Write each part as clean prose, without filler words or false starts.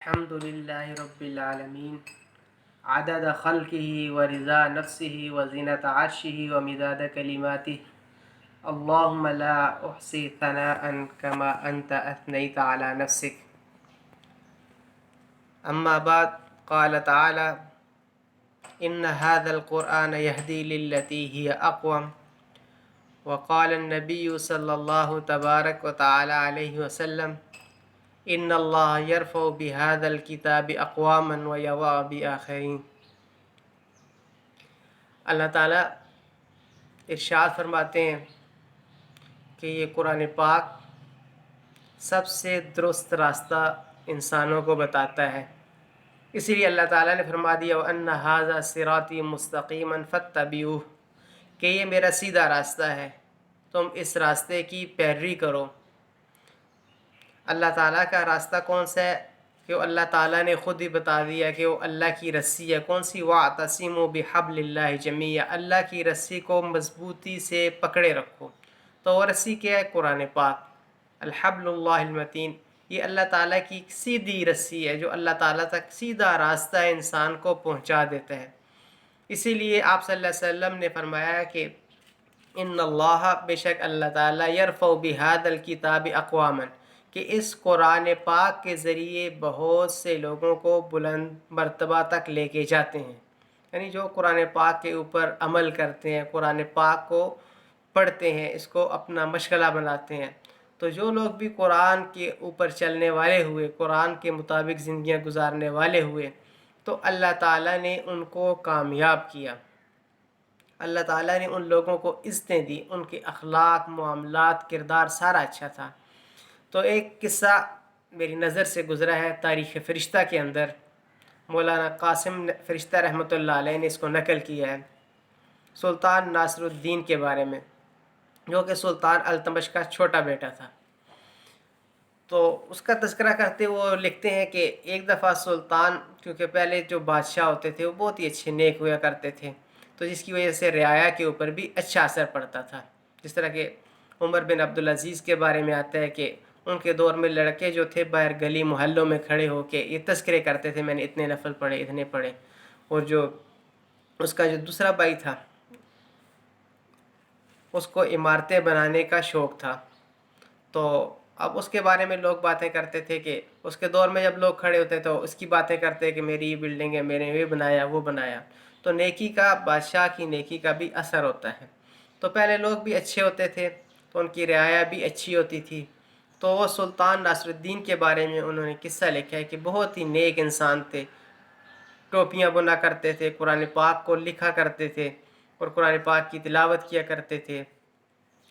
الحمد لله رب العالمين عدد خلقه ورضا نفسه وزنة عرشه ومداد كلماته اللهم لا أحصي ثناء كما أنت أثنيت على نفسك. أما بعد، قال تعالى: إن هذا القرآن يهدي للتي هي أقوم. وقال النبي صلى الله تبارك وتعالى عليه وسلم: ان اللہ یرفع بهذا الکتاب اقواما ویضع بآخرین. اللہ تعالیٰ ارشاد فرماتے ہیں کہ یہ قرآن پاک سب سے درست راستہ انسانوں کو بتاتا ہے. اسی لیے اللہ تعالیٰ نے فرما دیا وَأَنَّ هَذَا صِرَاطِي مُسْتَقِيمًا فَاتَّبِعُوهُ، کہ یہ میرا سیدھا راستہ ہے، تم اس راستے کی پیروی کرو. اللہ تعالیٰ کا راستہ کون سا ہے کہ وہ اللہ تعالیٰ نے خود ہی بتا دیا کہ وہ اللہ کی رسی ہے. کون سی؟ وَاعْتَصِمُوا بِحَبْلِ اللَّهِ جَمِيعًا، اللہ کی رسی کو مضبوطی سے پکڑے رکھو. تو وہ رسی کیا ہے؟ قرآن پاک. الحبل اللہ المتین، یہ اللہ تعالیٰ کی سیدھی رسی ہے جو اللہ تعالیٰ تک سیدھا راستہ انسان کو پہنچا دیتا ہے. اسی لیے آپ صلی اللہ علیہ وسلم نے فرمایا کہ ان اللہ، بے شک اللہ تعالیٰ، یرفع بہذا الکتاب اقواما، کہ اس قرآن پاک کے ذریعے بہت سے لوگوں کو بلند مرتبہ تک لے کے جاتے ہیں. یعنی جو قرآن پاک کے اوپر عمل کرتے ہیں، قرآن پاک کو پڑھتے ہیں، اس کو اپنا مشغلہ بناتے ہیں، تو جو لوگ بھی قرآن کے اوپر چلنے والے ہوئے، قرآن کے مطابق زندگیاں گزارنے والے ہوئے، تو اللہ تعالیٰ نے ان کو کامیاب کیا. اللہ تعالیٰ نے ان لوگوں کو عزتیں دی، ان کے اخلاق، معاملات، کردار سارا اچھا تھا. تو ایک قصہ میری نظر سے گزرا ہے تاریخ فرشتہ کے اندر. مولانا قاسم فرشتہ رحمۃ اللہ علیہ نے اس کو نقل کیا ہے سلطان ناصر الدین کے بارے میں، جو کہ سلطان التمش کا چھوٹا بیٹا تھا. تو اس کا تذکرہ کرتے وہ لکھتے ہیں کہ ایک دفعہ سلطان، کیونکہ پہلے جو بادشاہ ہوتے تھے وہ بہت ہی اچھے نیک ہوا کرتے تھے، تو جس کی وجہ سے رعایا کے اوپر بھی اچھا اثر پڑتا تھا. جس طرح کہ عمر بن عبدالعزیز کے بارے میں آتا ہے کہ ان کے دور میں لڑکے جو تھے باہر گلی محلوں میں کھڑے ہو کے یہ تذکرے کرتے تھے، میں نے اتنے نفل پڑھے، اتنے پڑھے. اور جو اس کا جو دوسرا بھائی تھا، اس کو عمارتیں بنانے کا شوق تھا. تو اب اس کے بارے میں لوگ باتیں کرتے تھے کہ اس کے دور میں جب لوگ کھڑے ہوتے تو اس کی باتیں کرتے کہ میری یہ بلڈنگ ہے، میں نے یہ بنایا، وہ بنایا. تو نیکی کا، بادشاہ کی نیکی کا بھی اثر ہوتا ہے. تو پہلے لوگ بھی اچھے ہوتے تھے تو ان کی رعایا بھی اچھی ہوتی تھی. تو وہ سلطان ناصر الدین کے بارے میں انہوں نے قصہ لکھا ہے کہ بہت ہی نیک انسان تھے، ٹوپیاں بنا کرتے تھے، قرآن پاک کو لکھا کرتے تھے اور قرآن پاک کی تلاوت کیا کرتے تھے.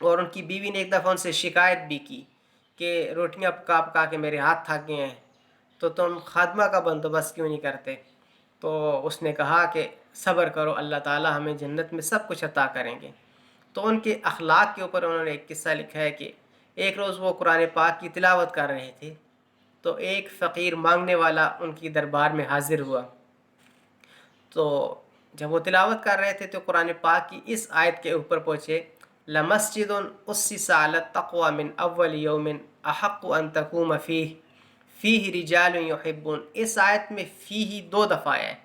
اور ان کی بیوی نے ایک دفعہ ان سے شکایت بھی کی کہ روٹیاں پکا پکا کے میرے ہاتھ تھک گئے ہیں، تو تم خادمہ کا بندوبست کیوں نہیں کرتے؟ تو اس نے کہا کہ صبر کرو، اللہ تعالیٰ ہمیں جنت میں سب کچھ عطا کریں گے. تو ان کے اخلاق کے اوپر انہوں نے ایک قصہ لکھا ہے کہ ایک روز وہ قرآن پاک کی تلاوت کر رہے تھے تو ایک فقیر مانگنے والا ان کی دربار میں حاضر ہوا. تو جب وہ تلاوت کر رہے تھے تو قرآن پاک کی اس آیت کے اوپر پہنچے لَمَسْجِدٌ أُسِّسَ عَلَى التَّقْوَى مِنْ أَوَّلِ يَوْمٍ أَحَقُّ أَن تَقُومَ فِيهِ رِجَالٌ يُحِبُّونَ. اس آیت میں فیہ دو دفعہ ہے،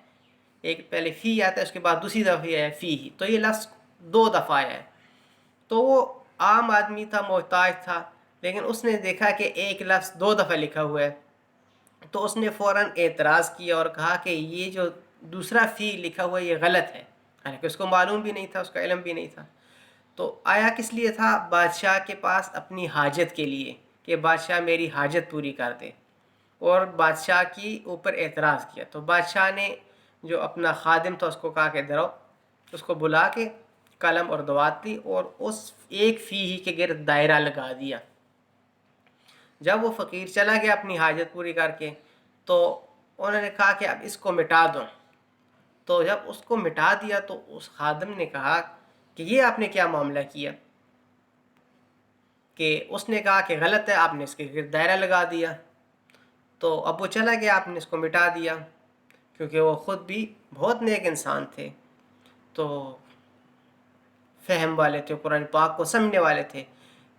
ایک پہلے فی آتا ہے، اس کے بعد دوسری دفعہ ہے فیہ، تو یہ لفظ دو دفعہ ہے. تو وہ عام آدمی تھا، محتاج تھا، لیکن اس نے دیکھا کہ ایک لفظ دو دفعہ لکھا ہوا ہے، تو اس نے فوراً اعتراض کیا اور کہا کہ یہ جو دوسرا فی لکھا ہوا ہے یہ غلط ہے. حالانکہ اس کو معلوم بھی نہیں تھا، اس کا علم بھی نہیں تھا. تو آیا کس لیے تھا؟ بادشاہ کے پاس اپنی حاجت کے لیے، کہ بادشاہ میری حاجت پوری کر دے، اور بادشاہ کی اوپر اعتراض کیا. تو بادشاہ نے جو اپنا خادم تھا اس کو کہا کہ درو، اس کو بلا کے قلم اور دوات لی اور اس ایک فی ہی کے گرد دائرہ لگا دیا. جب وہ فقیر چلا گیا اپنی حاجت پوری کر کے، تو انہوں نے کہا کہ اب اس کو مٹا دو. تو جب اس کو مٹا دیا تو اس خادم نے کہا کہ یہ آپ نے کیا معاملہ کیا؟ کہ اس نے کہا کہ غلط ہے، آپ نے اس کے گرد دائرہ لگا دیا. تو اب وہ چلا گیا، آپ نے اس کو مٹا دیا، کیونکہ وہ خود بھی بہت نیک انسان تھے، تو فہم والے تھے، قرآن پاک کو سمجھنے والے تھے.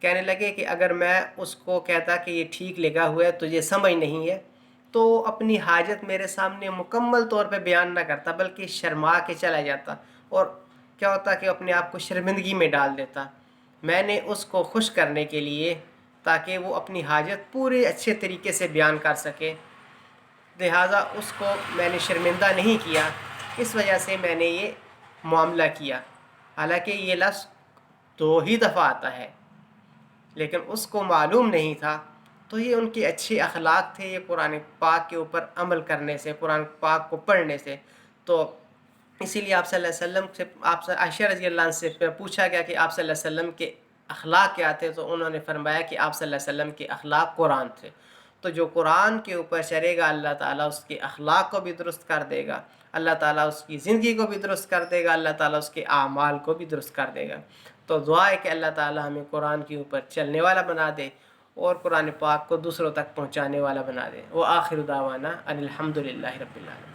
کہنے لگے کہ اگر میں اس کو کہتا کہ یہ ٹھیک لگا ہوا ہے تو یہ سمجھ نہیں ہے، تو اپنی حاجت میرے سامنے مکمل طور پہ بیان نہ کرتا بلکہ شرما کے چلا جاتا، اور کیا ہوتا کہ اپنے آپ کو شرمندگی میں ڈال دیتا۔ میں نے اس کو خوش کرنے کے لیے، تاکہ وہ اپنی حاجت پورے اچھے طریقے سے بیان کر سکے، لہٰذا اس کو میں نے شرمندہ نہیں کیا، اس وجہ سے میں نے یہ معاملہ کیا۔ حالانکہ یہ لفظ 2 ہی دفعہ آتا ہے، لیکن اس کو معلوم نہیں تھا، تو یہ ان کے اچھے اخلاق تھے، یہ قرآن پاک کے اوپر عمل کرنے سے، قرآن پاک کو پڑھنے سے۔ تو اسی لیے آپ صلی اللہ علیہ وسلم سے، آپ سے عائشہ رضی اللہ عنہ سے پوچھا گیا کہ آپ صلی اللہ علیہ وسلم کے اخلاق کیا تھے، تو انہوں نے فرمایا کہ آپ صلی اللہ علیہ وسلم کے اخلاق قرآن تھے۔ تو جو قرآن کے اوپر چلے گا، اللہ تعالیٰ اس کے اخلاق کو بھی درست کر دے گا، اللہ تعالیٰ اس کی زندگی کو بھی درست کر دے گا، اللہ تعالیٰ اس کے اعمال کو بھی درست کر دے گا۔ تو دعا ہے کہ اللہ تعالیٰ ہمیں قرآن کے اوپر چلنے والا بنا دے اور قرآن پاک کو دوسروں تک پہنچانے والا بنا دے۔ وآخر دعوانا ان الحمد للہ رب العالمین۔